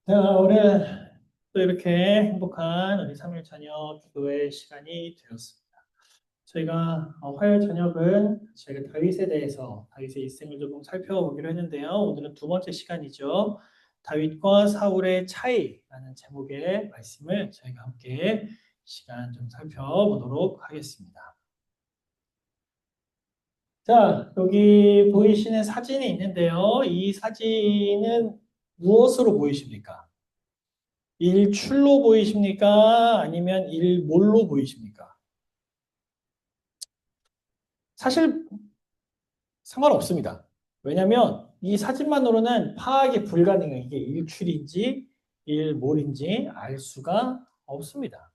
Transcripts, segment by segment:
자, 오늘 또 이렇게 행복한 우리 3일 저녁 기도의 시간이 되었습니다. 저희가 화요일 저녁은 저희가 다윗에 대해서 다윗의 일생을 조금 살펴보기로 했는데요. 오늘은 두 번째 시간이죠. 다윗과 사울의 차이라는 제목의 말씀을 저희가 함께 시간 좀 살펴보도록 하겠습니다. 자, 여기 보이시는 사진이 있는데요. 이 사진은 무엇으로 보이십니까? 일출로 보이십니까? 아니면 일몰로 보이십니까? 사실 상관없습니다. 왜냐하면 이 사진만으로는 파악이 불가능해요. 이게 일출인지 일몰인지 알 수가 없습니다.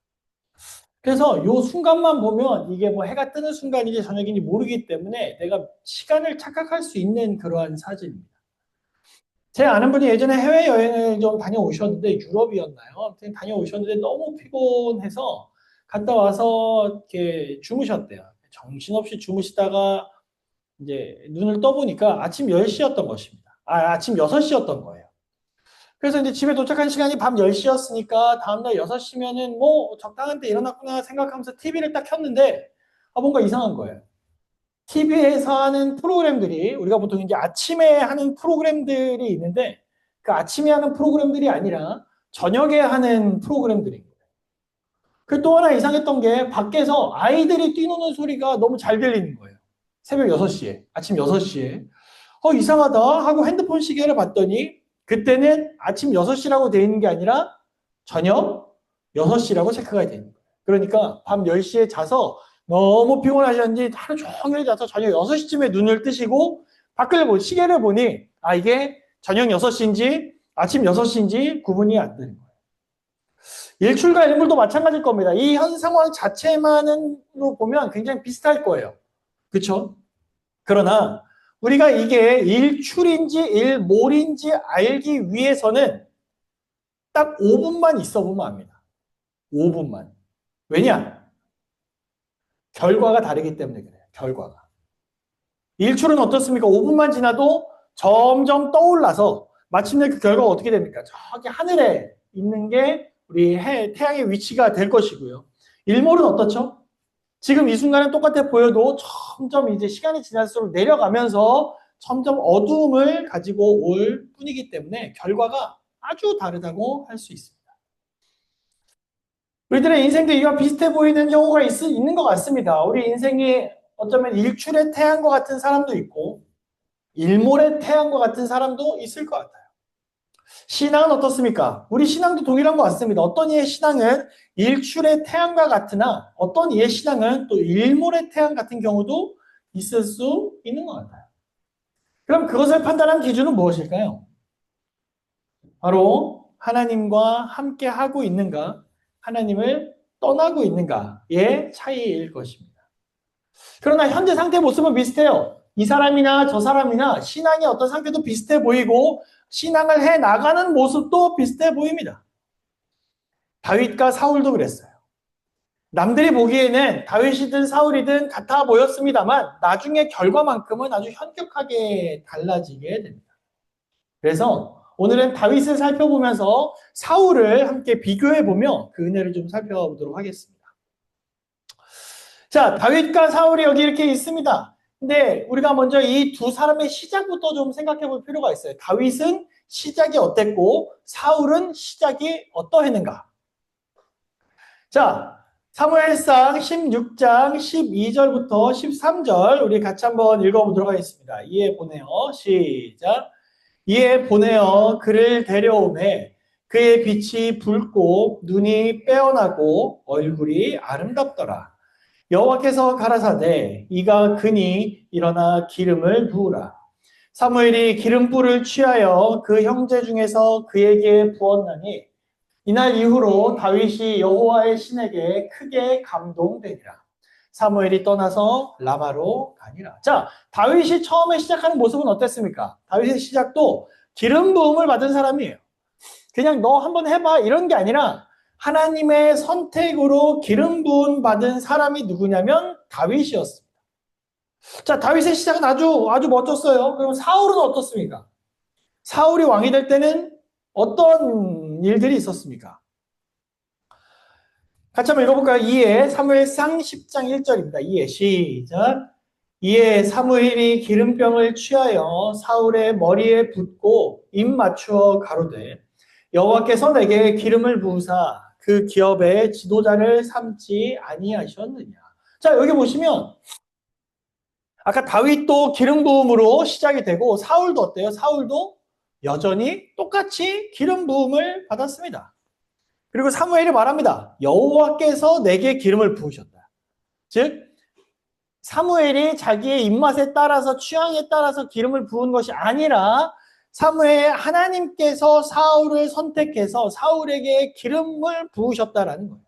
그래서 이 순간만 보면 이게 뭐 해가 뜨는 순간인지 저녁인지 모르기 때문에 내가 시간을 착각할 수 있는 그러한 사진입니다. 제 아는 분이 예전에 해외여행을 좀 다녀오셨는데 유럽이었나요? 아무튼 다녀오셨는데 너무 피곤해서 갔다 와서 이렇게 주무셨대요. 정신없이 주무시다가 이제 눈을 떠보니까 아침 10시였던 것입니다. 아침 6시였던 거예요. 그래서 이제 집에 도착한 시간이 밤 10시였으니까 다음날 6시면은 뭐 적당한 때 일어났구나 생각하면서 TV를 딱 켰는데 뭔가 이상한 거예요. TV에서 하는 프로그램들이 우리가 보통 이제 아침에 하는 프로그램들이 있는데 그 아침에 하는 프로그램들이 아니라 저녁에 하는 프로그램들인 거예요. 그 또 하나 이상했던 게 밖에서 아이들이 뛰노는 소리가 너무 잘 들리는 거예요. 새벽 6시에, 아침 6시에. 이상하다 하고 핸드폰 시계를 봤더니 그때는 아침 6시라고 되어 있는 게 아니라 저녁 6시라고 체크가 되는 거예요. 그러니까 밤 10시에 자서 너무 피곤하셨는지 하루 종일 자서 저녁 6시쯤에 눈을 뜨시고 밖을 시계를 보니 이게 저녁 6시인지 아침 6시인지 구분이 안 되는 거예요. 일출과 일몰도 마찬가지일 겁니다. 이 현 상황 자체만으로 보면 굉장히 비슷할 거예요. 그렇죠? 그러나 우리가 이게 일출인지 일몰인지 알기 위해서는 딱 5분만 있어 보면 압니다. 5분만. 왜냐? 결과가 다르기 때문에 그래요. 결과가. 일출은 어떻습니까? 5분만 지나도 점점 떠올라서 마침내 그 결과가 어떻게 됩니까? 저기 하늘에 있는 게 우리 태양의 위치가 될 것이고요. 일몰은 어떻죠? 지금 이 순간은 똑같아 보여도 점점 이제 시간이 지날수록 내려가면서 점점 어두움을 가지고 올 뿐이기 때문에 결과가 아주 다르다고 할 수 있습니다. 우리들의 인생도 이와 비슷해 보이는 경우가 있는 것 같습니다. 우리 인생이 어쩌면 일출의 태양과 같은 사람도 있고 일몰의 태양과 같은 사람도 있을 것 같아요. 신앙은 어떻습니까? 우리 신앙도 동일한 것 같습니다. 어떤 이의 신앙은 일출의 태양과 같으나 어떤 이의 신앙은 또 일몰의 태양 같은 경우도 있을 수 있는 것 같아요. 그럼 그것을 판단한 기준은 무엇일까요? 바로 하나님과 함께 하고 있는가, 하나님을 떠나고 있는가의 차이일 것입니다. 그러나 현재 상태의 모습은 비슷해요. 이 사람이나 저 사람이나 신앙의 어떤 상태도 비슷해 보이고 신앙을 해 나가는 모습도 비슷해 보입니다. 다윗과 사울도 그랬어요. 남들이 보기에는 다윗이든 사울이든 같아 보였습니다만 나중에 결과만큼은 아주 현격하게 달라지게 됩니다. 그래서 오늘은 다윗을 살펴보면서 사울을 함께 비교해보며 그 은혜를 좀 살펴보도록 하겠습니다. 자, 다윗과 사울이 여기 이렇게 있습니다. 근데 우리가 먼저 이 두 사람의 시작부터 좀 생각해 볼 필요가 있어요. 다윗은 시작이 어땠고 사울은 시작이 어떠했는가? 자, 사무엘상 16장 12절부터 13절 우리 같이 한번 읽어보도록 하겠습니다. 이에 보내어 시작. 이에 보내어 그를 데려오매 그의 빛이 붉고 눈이 빼어나고 얼굴이 아름답더라. 여호와께서 가라사대 이가 그니 일어나 기름을 부으라. 사무엘이 기름불을 취하여 그 형제 중에서 그에게 부었나니 이날 이후로 다윗이 여호와의 신에게 크게 감동되니라. 사무엘이 떠나서 라마로 가니라. 자, 다윗이 처음에 시작하는 모습은 어땠습니까? 다윗의 시작도 기름 부음을 받은 사람이에요. 그냥 너 한번 해봐 이런 게 아니라 하나님의 선택으로 기름 부음 받은 사람이 누구냐면 다윗이었습니다. 자, 다윗의 시작은 아주 멋졌어요. 그럼 사울은 어떻습니까? 사울이 왕이 될 때는 어떤 일들이 있었습니까? 같이 한번 읽어볼까요? 이에 사무엘상 10장 1절입니다. 이에 시작. 이에 사무엘이 기름병을 취하여 사울의 머리에 붓고 입 맞추어 가로되 여호와께서 내게 기름을 부으사 그 기업의 지도자를 삼지 아니하셨느냐. 자, 여기 보시면 아까 다윗도 기름 부음으로 시작이 되고 사울도 어때요? 사울도 여전히 똑같이 기름 부음을 받았습니다. 그리고 사무엘이 말합니다. 여호와께서 내게 기름을 부으셨다. 즉 사무엘이 자기의 입맛에 따라서 취향에 따라서 기름을 부은 것이 아니라 사무엘 하나님께서 사울을 선택해서 사울에게 기름을 부으셨다라는 거예요.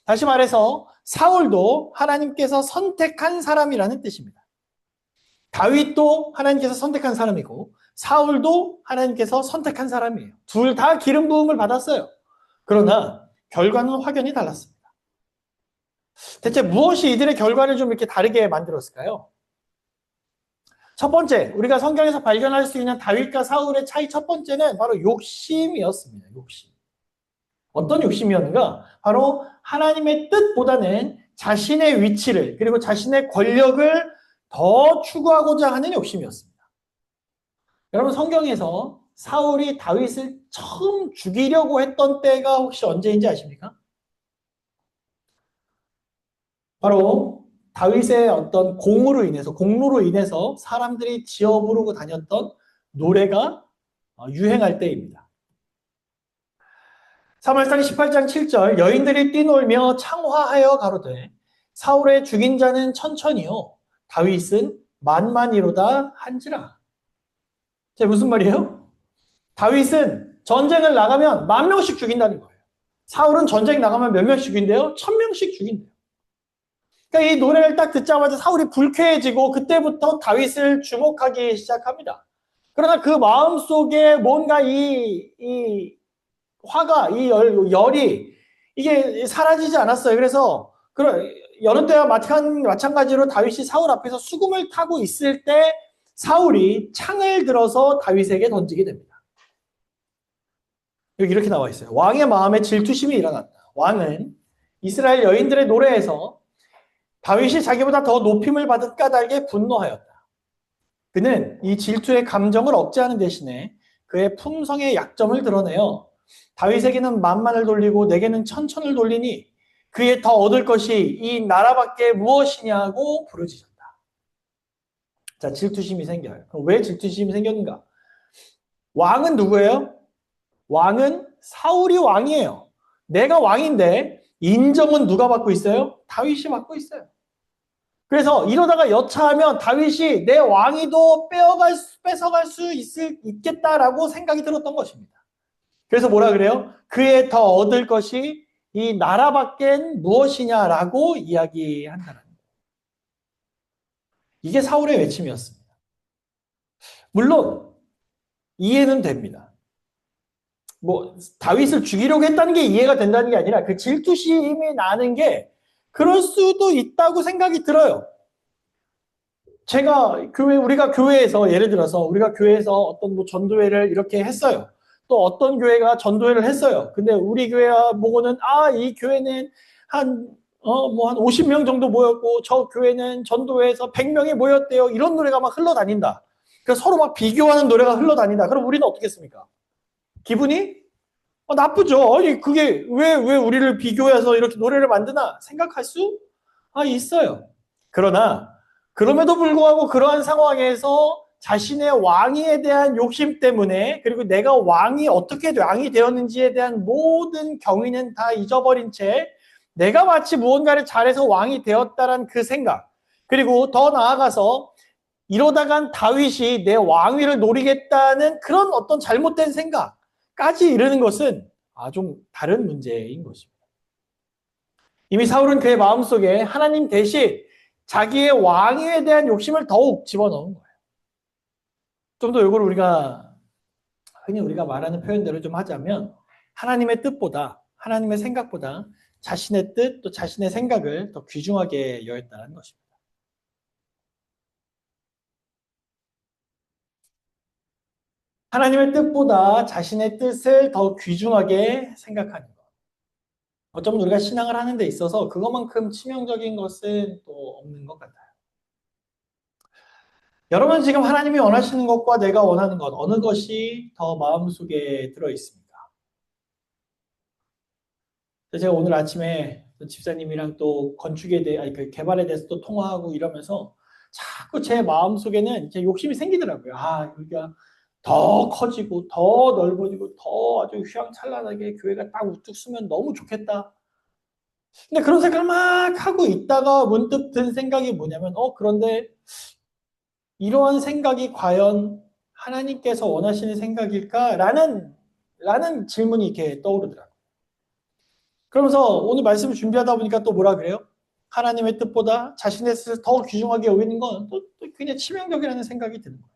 다시 말해서 사울도 하나님께서 선택한 사람이라는 뜻입니다. 다윗도 하나님께서 선택한 사람이고 사울도 하나님께서 선택한 사람이에요. 둘 다 기름 부음을 받았어요. 그러나 결과는 확연히 달랐습니다. 대체 무엇이 이들의 결과를 좀 이렇게 다르게 만들었을까요? 첫 번째, 우리가 성경에서 발견할 수 있는 다윗과 사울의 차이 첫 번째는 바로 욕심이었습니다. 욕심. 어떤 욕심이었는가? 바로 하나님의 뜻보다는 자신의 위치를 그리고 자신의 권력을 더 추구하고자 하는 욕심이었습니다. 여러분 성경에서 사울이 다윗을 처음 죽이려고 했던 때가 혹시 언제인지 아십니까? 바로 다윗의 어떤 공로로 인해서 사람들이 지어 부르고 다녔던 노래가 유행할 때입니다. 사무엘상 18장 7절 여인들이 뛰놀며 창화하여 가로되 사울의 죽인 자는 천천히요 다윗은 만만이로다 한지라. 자, 무슨 말이에요? 다윗은 전쟁을 나가면 10,000명씩 죽인다는 거예요. 사울은 전쟁 나가면 몇 명씩 죽인대요? 1,000명씩 죽인대요. 그러니까 이 노래를 딱 듣자마자 사울이 불쾌해지고 그때부터 다윗을 주목하기 시작합니다. 그러나 그 마음속에 뭔가 이 화가, 이 열이 이게 사라지지 않았어요. 그래서 여느 때와 마찬가지로 다윗이 사울 앞에서 수금을 타고 있을 때 사울이 창을 들어서 다윗에게 던지게 됩니다. 여기 이렇게 나와 있어요. 왕의 마음에 질투심이 일어났다. 왕은 이스라엘 여인들의 노래에서 다윗이 자기보다 더 높임을 받은 까닭에 분노하였다. 그는 이 질투의 감정을 억제하는 대신에 그의 품성의 약점을 드러내어 다윗에게는 만만을 돌리고 내게는 천천을 돌리니 그에 더 얻을 것이 이 나라밖에 무엇이냐고 부르짖었다. 자, 질투심이 생겨요. 그럼 왜 질투심이 생겼는가? 왕은 누구예요? 왕은 사울이 왕이에요. 내가 왕인데 인정은 누가 받고 있어요? 다윗이 받고 있어요. 그래서 이러다가 여차하면 다윗이 내 왕위도 뺏어갈 수 있겠다라고 생각이 들었던 것입니다. 그래서 뭐라 그래요? 그에 더 얻을 것이 이 나라밖엔 무엇이냐라고 이야기한다는 거예요. 이게 사울의 외침이었습니다. 물론 이해는 됩니다. 뭐 다윗을 죽이려고 했다는 게 이해가 된다는 게 아니라 그 질투심이 나는 게 그럴 수도 있다고 생각이 들어요. 우리가 교회에서 예를 들어서 우리가 교회에서 어떤 뭐 전도회를 이렇게 했어요. 또 어떤 교회가 전도회를 했어요. 근데 우리 교회 보고는 이 교회는 한 50명 정도 모였고 저 교회는 전도회에서 100명이 모였대요. 이런 노래가 막 흘러다닌다. 그래서 서로 막 비교하는 노래가 흘러다닌다. 그럼 우리는 어떻게 했습니까? 기분이 나쁘죠. 아니 그게 왜 우리를 비교해서 이렇게 노래를 만드나 생각할 수 있어요. 그러나 그럼에도 불구하고 그러한 상황에서 자신의 왕위에 대한 욕심 때문에 그리고 내가 어떻게 왕이 되었는지에 대한 모든 경위는 다 잊어버린 채 내가 마치 무언가를 잘해서 왕이 되었다란 그 생각 그리고 더 나아가서 이러다간 다윗이 내 왕위를 노리겠다는 그런 어떤 잘못된 생각까지 이르는 것은 좀 다른 문제인 것입니다. 이미 사울은 그의 마음속에 하나님 대신 자기의 왕위에 대한 욕심을 더욱 집어넣은 거예요. 좀 더 이걸 흔히 우리가 말하는 표현대로 좀 하자면 하나님의 뜻보다 하나님의 생각보다 자신의 뜻 또 자신의 생각을 더 귀중하게 여겼다는 것입니다. 하나님의 뜻보다 자신의 뜻을 더 귀중하게 생각하는 것. 어쩌면 우리가 신앙을 하는 데 있어서 그것만큼 치명적인 것은 또 없는 것 같아요. 여러분 지금 하나님이 원하시는 것과 내가 원하는 것 어느 것이 더 마음속에 들어 있습니까? 제가 오늘 아침에 집사님이랑 또 건축에 대해 아니 그 개발에 대해서 또 통화하고 이러면서 자꾸 제 마음속에는 이제 욕심이 생기더라고요. 아, 여기가 더 커지고 더 넓어지고 더 아주 휘황찬란하게 교회가 딱 우뚝 서면 너무 좋겠다. 근데 그런 생각을 막 하고 있다가 문득 든 생각이 뭐냐면 그런데 이러한 생각이 과연 하나님께서 원하시는 생각일까? 라는 질문이 이렇게 떠오르더라고요. 그러면서 오늘 말씀을 준비하다 보니까 또 뭐라 그래요? 하나님의 뜻보다 자신의 뜻을 더 귀중하게 여기는 건 또 굉장히 치명적이라는 생각이 드는 거예요.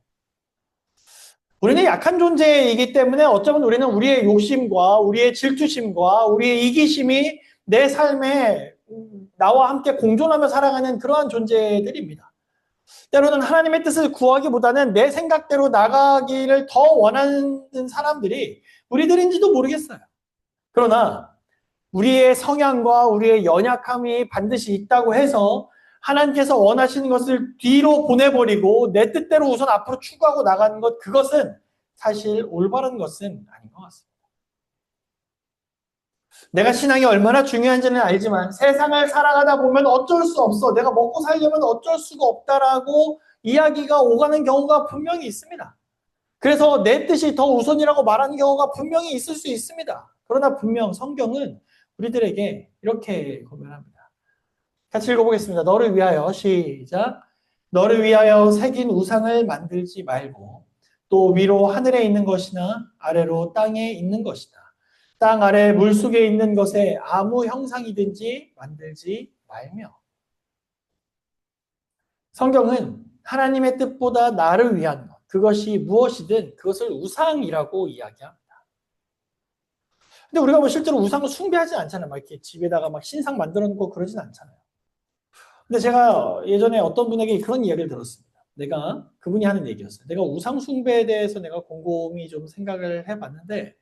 우리는 약한 존재이기 때문에 어쩌면 우리는 우리의 욕심과 우리의 질투심과 우리의 이기심이 내 삶에 나와 함께 공존하며 살아가는 그러한 존재들입니다. 때로는 하나님의 뜻을 구하기보다는 내 생각대로 나가기를 더 원하는 사람들이 우리들인지도 모르겠어요. 그러나 우리의 성향과 우리의 연약함이 반드시 있다고 해서 하나님께서 원하시는 것을 뒤로 보내버리고 내 뜻대로 우선 앞으로 추구하고 나가는 것, 그것은 사실 올바른 것은 아닌 것 같습니다. 내가 신앙이 얼마나 중요한지는 알지만 세상을 살아가다 보면 어쩔 수 없어. 내가 먹고 살려면 어쩔 수가 없다라고 이야기가 오가는 경우가 분명히 있습니다. 그래서 내 뜻이 더 우선이라고 말하는 경우가 분명히 있을 수 있습니다. 그러나 분명 성경은 우리들에게 이렇게 고면합니다. 같이 읽어보겠습니다. 너를 위하여 시작. 너를 위하여 새긴 우상을 만들지 말고 또 위로 하늘에 있는 것이나 아래로 땅에 있는 것이나 땅 아래 물속에 있는 것에 아무 형상이든지 만들지 말며. 성경은 하나님의 뜻보다 나를 위한 것, 그것이 무엇이든 그것을 우상이라고 이야기합니다. 근데 우리가 뭐 실제로 우상을 숭배하지 않잖아요. 막 이렇게 집에다가 막 신상 만들어 놓고 그러진 않잖아요. 근데 제가 예전에 어떤 분에게 그런 이야기를 들었습니다. 내가 그분이 하는 얘기였어요. 내가 우상 숭배에 대해서 내가 곰곰이 좀 생각을 해봤는데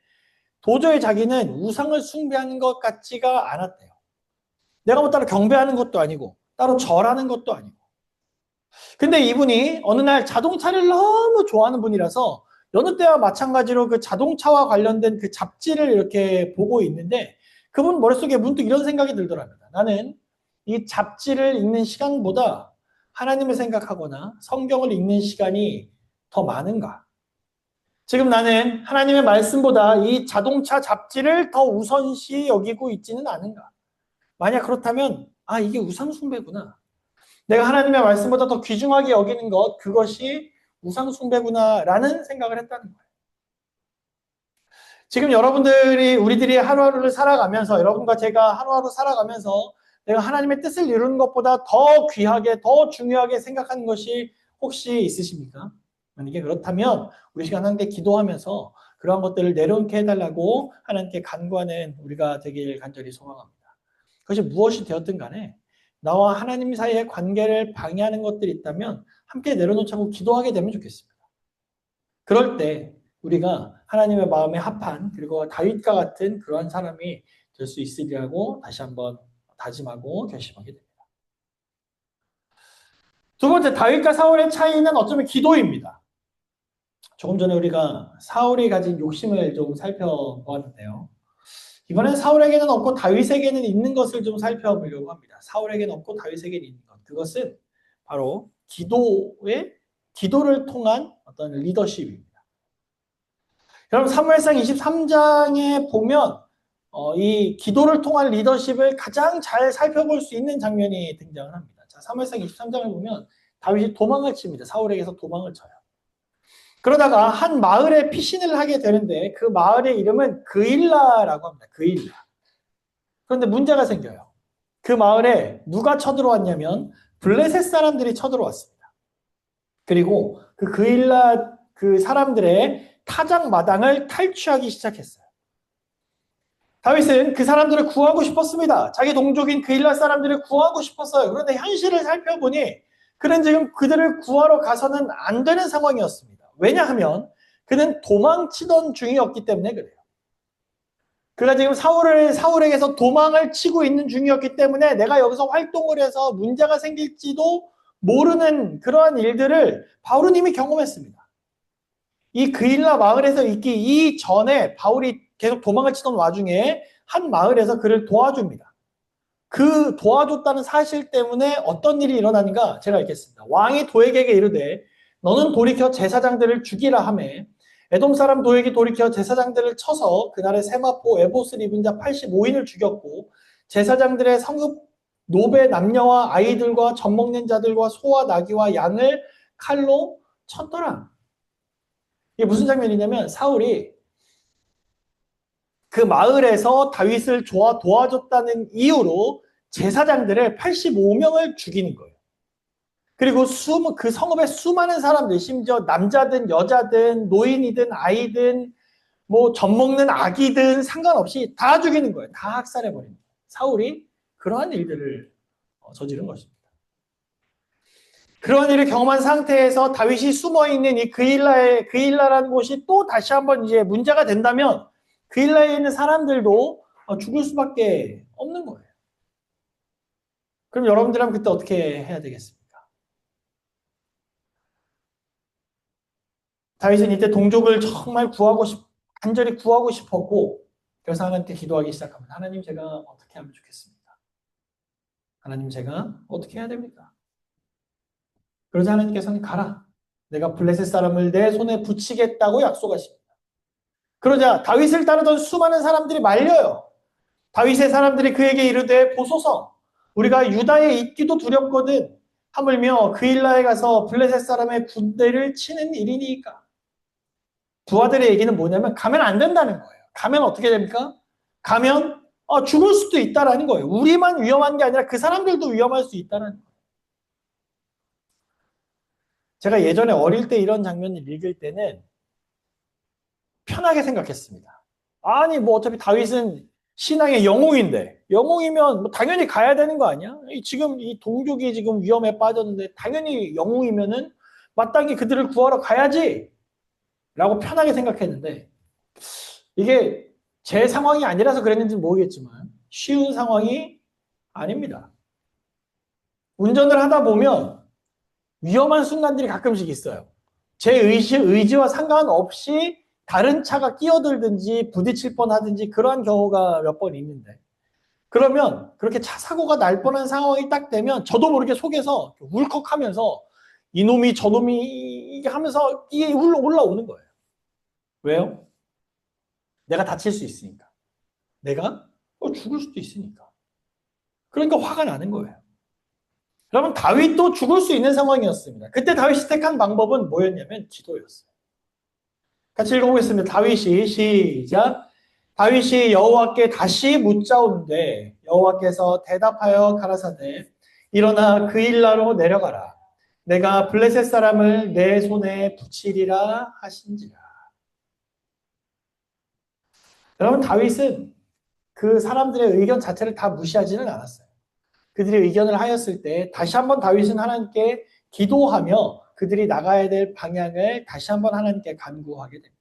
도저히 자기는 우상을 숭배하는 것 같지가 않았대요. 내가 뭐 따로 경배하는 것도 아니고 따로 절하는 것도 아니고. 근데 이분이 어느 날 자동차를 너무 좋아하는 분이라서 여느 때와 마찬가지로 그 자동차와 관련된 그 잡지를 이렇게 보고 있는데 그분 머릿속에 문득 이런 생각이 들더랍니다. 나는 이 잡지를 읽는 시간보다 하나님을 생각하거나 성경을 읽는 시간이 더 많은가? 지금 나는 하나님의 말씀보다 이 자동차 잡지를 더 우선시 여기고 있지는 않은가? 만약 그렇다면 이게 우상숭배구나. 내가 하나님의 말씀보다 더 귀중하게 여기는 것, 그것이 우상숭배구나라는 생각을 했다는 거예요. 지금 우리들이 하루하루를 살아가면서, 여러분과 제가 하루하루 살아가면서 내가 하나님의 뜻을 이루는 것보다 더 귀하게, 더 중요하게 생각하는 것이 혹시 있으십니까? 만약에 그렇다면 우리 시간 함께 기도하면서 그러한 것들을 내려놓게 해달라고 하나님께 간구하는 우리가 되길 간절히 소망합니다. 그것이 무엇이 되었든 간에 나와 하나님 사이의 관계를 방해하는 것들이 있다면 함께 내려놓자고 기도하게 되면 좋겠습니다. 그럴 때 우리가 하나님의 마음에 합한 그리고 다윗과 같은 그러한 사람이 될 수 있으리라고 다시 한번 다짐하고 결심하게 됩니다. 두 번째, 다윗과 사울의 차이는 어쩌면 기도입니다. 조금 전에 우리가 사울이 가진 욕심을 좀 살펴보았는데요. 이번엔 사울에게는 없고 다윗에게는 있는 것을 좀 살펴보려고 합니다. 사울에게는 없고 다윗에게는 있는 것. 그것은 바로 기도를 통한 어떤 리더십입니다. 여러분 사무엘상 23장에 보면 이 기도를 통한 리더십을 가장 잘 살펴볼 수 있는 장면이 등장을 합니다. 자, 사무엘상 23장을 보면 다윗이 도망을 칩니다. 사울에게서 도망을 쳐요. 그러다가 한 마을에 피신을 하게 되는데 그 마을의 이름은 그일라라고 합니다. 그일라. 그런데 문제가 생겨요. 그 마을에 누가 쳐들어왔냐면 블레셋 사람들이 쳐들어왔습니다. 그리고 그 그일라 그 사람들의 타작 마당을 탈취하기 시작했어요. 다윗은 그 사람들을 구하고 싶었습니다. 자기 동족인 그일라 사람들을 구하고 싶었어요. 그런데 현실을 살펴보니 그는 지금 그들을 구하러 가서는 안 되는 상황이었습니다. 왜냐하면 그는 도망치던 중이었기 때문에 그래요. 그가 지금 사울에게서 도망을 치고 있는 중이었기 때문에 내가 여기서 활동을 해서 문제가 생길지도 모르는 그러한 일들을 바울은 이미 경험했습니다. 이 그일라 마을에서 있기 이전에 바울이 계속 도망을 치던 와중에 한 마을에서 그를 도와줍니다. 그 도와줬다는 사실 때문에 어떤 일이 일어나는가 제가 읽겠습니다. 왕이 도액에게 이르되 너는 돌이켜 제사장들을 죽이라 하매 에돔 사람 도액이 돌이켜 제사장들을 쳐서 그날에 세마포 에봇을 입은 자 85인을 죽였고 제사장들의 성읍 노베 남녀와 아이들과 젖 먹는 자들과 소와 나귀와 양을 칼로 쳤더라. 이게 무슨 장면이냐면 사울이 그 마을에서 다윗을 도와줬다는 이유로 제사장들을 85명을 죽이는 거예요. 그리고 그 성읍의 수많은 사람들, 심지어 남자든 여자든 노인이든 아이든 뭐 젖먹는 아기든 상관없이 다 죽이는 거예요. 다 학살해버립니다. 사울이 그러한 일들을 저지른 것입니다. 그런 일을 경험한 상태에서 다윗이 숨어있는 이 그일라라는 곳이 또 다시 한번 이제 문제가 된다면 그일라에 있는 사람들도 죽을 수밖에 없는 거예요. 그럼 여러분들은 그때 어떻게 해야 되겠습니까? 다윗은 이때 동족을 정말 간절히 구하고 싶었고 그래서 하나님께 기도하기 시작합니다. 하나님 제가 어떻게 하면 좋겠습니까? 하나님 제가 어떻게 해야 됩니까? 그러자 하나님께서는 가라. 내가 블레셋 사람을 내 손에 붙이겠다고 약속하십니다. 그러자 다윗을 따르던 수많은 사람들이 말려요. 다윗의 사람들이 그에게 이르되 보소서 우리가 유다에 있기도 두렵거든 하물며 그일라에 가서 블레셋 사람의 군대를 치는 일이니까. 부하들의 얘기는 뭐냐면 가면 안 된다는 거예요. 가면 어떻게 됩니까? 가면 죽을 수도 있다라는 거예요. 우리만 위험한 게 아니라 그 사람들도 위험할 수 있다는 거예요. 제가 예전에 어릴 때 이런 장면을 읽을 때는 편하게 생각했습니다. 아니 뭐 어차피 다윗은 신앙의 영웅인데 영웅이면 뭐 당연히 가야 되는 거 아니야? 지금 이 동족이 지금 위험에 빠졌는데 당연히 영웅이면은 마땅히 그들을 구하러 가야지 라고 편하게 생각했는데 이게 제 상황이 아니라서 그랬는지 모르겠지만 쉬운 상황이 아닙니다. 운전을 하다 보면 위험한 순간들이 가끔씩 있어요. 제 의지와 상관없이 다른 차가 끼어들든지 부딪힐 뻔하든지 그러한 경우가 몇 번 있는데 그러면 그렇게 차 사고가 날 뻔한 상황이 딱 되면 저도 모르게 속에서 울컥하면서 이놈이 저놈이 하면서 이게 올라오는 거예요. 왜요? 내가 다칠 수 있으니까. 내가 죽을 수도 있으니까. 그러니까 화가 나는 거예요. 여러분 다윗도 죽을 수 있는 상황이었습니다. 그때 다윗이 택한 방법은 뭐였냐면 기도였어요. 같이 읽어보겠습니다. 다윗이 시작. 다윗이 여호와께 다시 묻자온데 여호와께서 대답하여 가라사대 일어나 그일라로 내려가라. 내가 블레셋 사람을 내 손에 붙이리라 하신지라. 여러분 다윗은 그 사람들의 의견 자체를 다 무시하지는 않았어요. 그들이 의견을 하였을 때 다시 한번 다윗은 하나님께 기도하며 그들이 나가야 될 방향을 다시 한번 하나님께 간구하게 됩니다.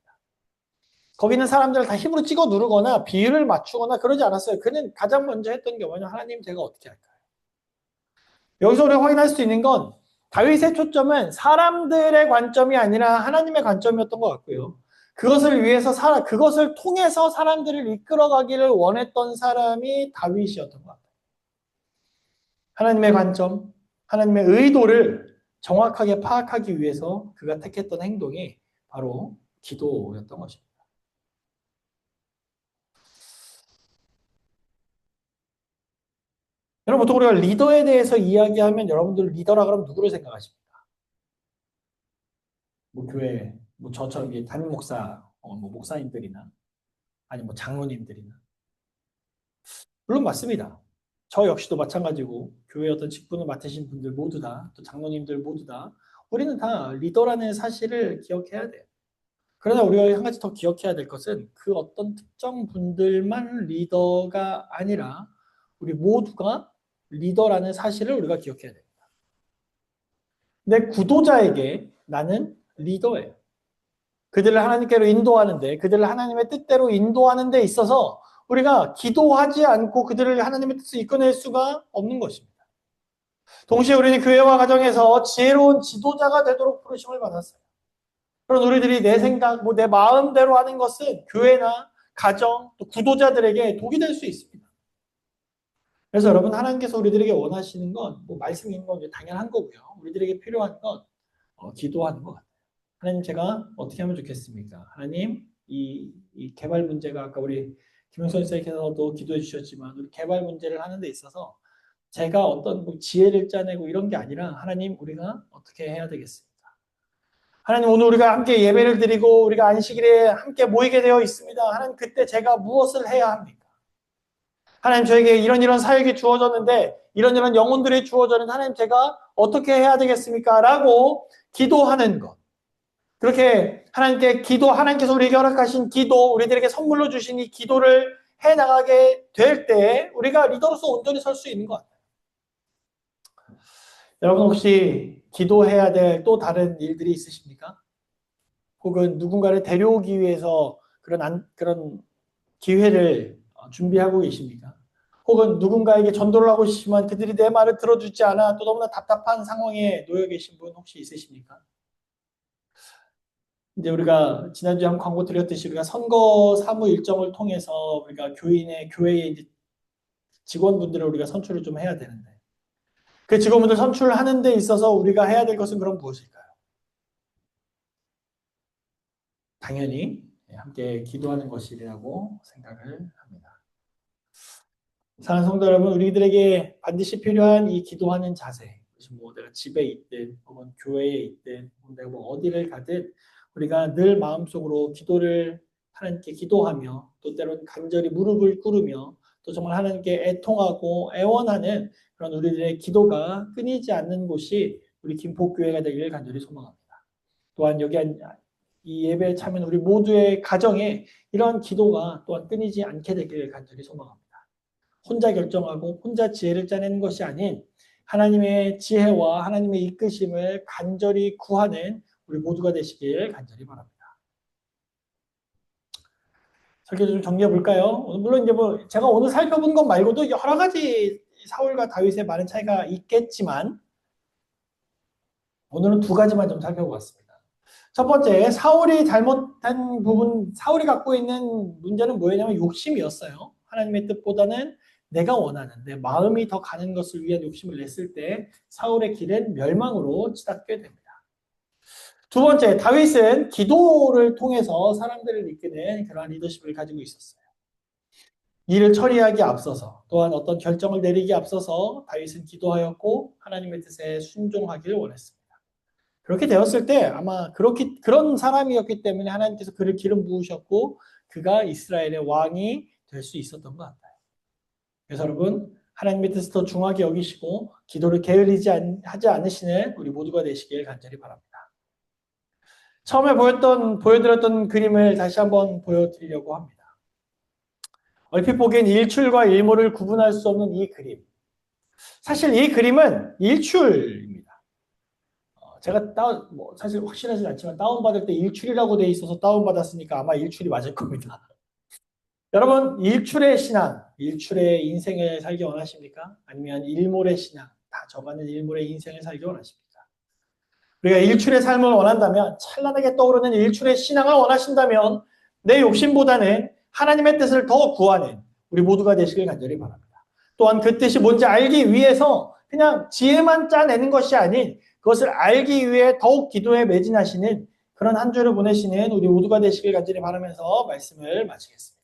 거기는 사람들을 다 힘으로 찍어 누르거나 비율을 맞추거나 그러지 않았어요. 그는 가장 먼저 했던 게 뭐냐면 하나님 제가 어떻게 할까요? 여기서 우리가 확인할 수 있는 건 다윗의 초점은 사람들의 관점이 아니라 하나님의 관점이었던 것 같고요. 그것을 통해서 사람들을 이끌어가기를 원했던 사람이 다윗이었던 것 같아요. 하나님의 관점, 하나님의 의도를 정확하게 파악하기 위해서 그가 택했던 행동이 바로 기도였던 것입니다. 여러분 보통 우리가 리더에 대해서 이야기하면 여러분들 리더라 그러면 누구를 생각하십니까? 뭐 교회, 뭐 저처럼 담임 목사, 뭐 목사님들이나 아니면 뭐 장로님들이나 물론 맞습니다. 저 역시도 마찬가지고 교회 어떤 직분을 맡으신 분들 모두 다, 또 장로님들 모두 다 우리는 다 리더라는 사실을 기억해야 돼요. 그러나 우리가 한 가지 더 기억해야 될 것은 그 어떤 특정 분들만 리더가 아니라 우리 모두가 리더라는 사실을 우리가 기억해야 됩니다. 내 구도자에게 나는 리더예요. 그들을 하나님께로 인도하는데, 그들을 하나님의 뜻대로 인도하는 데 있어서 우리가 기도하지 않고 그들을 하나님의 뜻을 이끌어낼 수가 없는 것입니다. 동시에 우리는 교회와 가정에서 지혜로운 지도자가 되도록 부르심을 받았어요. 그런 우리들이 내 생각, 내 마음대로 하는 것은 교회나 가정, 또 구도자들에게 독이 될 수 있습니다. 그래서 여러분, 하나님께서 우리들에게 원하시는 건, 말씀이 있는 건 당연한 거고요. 우리들에게 필요한 건 기도하는 것 같아요. 하나님, 제가 어떻게 하면 좋겠습니까? 하나님, 이 개발 문제가 아까 우리 김영선 선생님께서도 기도해 주셨지만, 우리 개발 문제를 하는 데 있어서 제가 어떤 지혜를 짜내고 이런 게 아니라, 하나님, 우리가 어떻게 해야 되겠습니까? 하나님, 오늘 우리가 함께 예배를 드리고 우리가 안식일에 함께 모이게 되어 있습니다. 하나님, 그때 제가 무엇을 해야 합니까? 하나님, 저에게 이런 사역이 주어졌는데, 이런 영혼들이 주어졌는데, 하나님, 제가 어떻게 해야 되겠습니까? 라고 기도하는 것. 그렇게 하나님께서 우리에게 허락하신 기도, 우리들에게 선물로 주신 이 기도를 해 나가게 될 때, 우리가 리더로서 온전히 설 수 있는 것 같아요. 여러분, 혹시 기도해야 될 또 다른 일들이 있으십니까? 혹은 누군가를 데려오기 위해서 그런 기회를 준비하고 계십니까? 혹은 누군가에게 전도를 하고 싶지만 그들이 내 말을 들어주지 않아 또 너무나 답답한 상황에 놓여 계신 분 혹시 있으십니까? 이제 우리가 지난주에 한 광고 드렸듯이 우리가 선거 사무 일정을 통해서 우리가 교회의 이제 직원분들을 우리가 선출을 좀 해야 되는데 그 직원분들 선출을 하는 데 있어서 우리가 해야 될 것은 그럼 무엇일까요? 당연히 함께 기도하는 것이라고 생각을 합니다. 사랑하는 성도 여러분, 우리들에게 반드시 필요한 이 기도하는 자세, 내가 집에 있든 혹은 교회에 있든 내가 어디를 가든 우리가 늘 마음속으로 기도를 하나님께 기도하며 또 때로는 간절히 무릎을 꿇으며 또 정말 하나님께 애통하고 애원하는 그런 우리들의 기도가 끊이지 않는 곳이 우리 김포교회가 되기를 간절히 소망합니다. 또한 이 예배에 참여한 우리 모두의 가정에 이러한 기도가 또한 끊이지 않게 되기를 간절히 소망합니다. 혼자 결정하고 혼자 지혜를 짜내는 것이 아닌 하나님의 지혜와 하나님의 이끄심을 간절히 구하는 우리 모두가 되시길 간절히 바랍니다. 설교 좀 정리해 볼까요? 물론 이제 제가 오늘 살펴본 것 말고도 여러 가지 사울과 다윗의 많은 차이가 있겠지만 오늘은 두 가지만 좀 살펴보았습니다. 첫 번째, 사울이 잘못한 부분, 사울이 갖고 있는 문제는 뭐였냐면 욕심이었어요. 하나님의 뜻보다는 내가 원하는 내 마음이 더 가는 것을 위한 욕심을 냈을 때 사울의 길은 멸망으로 치닫게 됩니다. 두 번째, 다윗은 기도를 통해서 사람들을 이끄는 그러한 리더십을 가지고 있었어요. 일을 처리하기 앞서서 또한 어떤 결정을 내리기 앞서서 다윗은 기도하였고 하나님의 뜻에 순종하기를 원했습니다. 그렇게 되었을 때 아마 그런 사람이었기 때문에 하나님께서 그를 기름 부으셨고 그가 이스라엘의 왕이 될 수 있었던 것 같아요. 그래서 여러분, 하나님의 뜻을 더 중하게 여기시고 기도를 게을리지 하지 않으시는 우리 모두가 되시길 간절히 바랍니다. 처음에 보여드렸던 그림을 다시 한번 보여드리려고 합니다. 얼핏 보기엔 일출과 일몰을 구분할 수 없는 이 그림. 사실 이 그림은 일출입니다. 제가 사실 확실하진 않지만 다운받을 때 일출이라고 돼 있어서 다운받았으니까 아마 일출이 맞을 겁니다. 여러분, 일출의 신앙, 일출의 인생을 살기 원하십니까? 아니면 일몰의 신앙, 다 적어가는 일몰의 인생을 살기 원하십니까? 우리가 일출의 삶을 원한다면, 찬란하게 떠오르는 일출의 신앙을 원하신다면 내 욕심보다는 하나님의 뜻을 더 구하는 우리 모두가 되시길 간절히 바랍니다. 또한 그 뜻이 뭔지 알기 위해서 그냥 지혜만 짜내는 것이 아닌 그것을 알기 위해 더욱 기도에 매진하시는 그런 한 주를 보내시는 우리 모두가 되시길 간절히 바라면서 말씀을 마치겠습니다.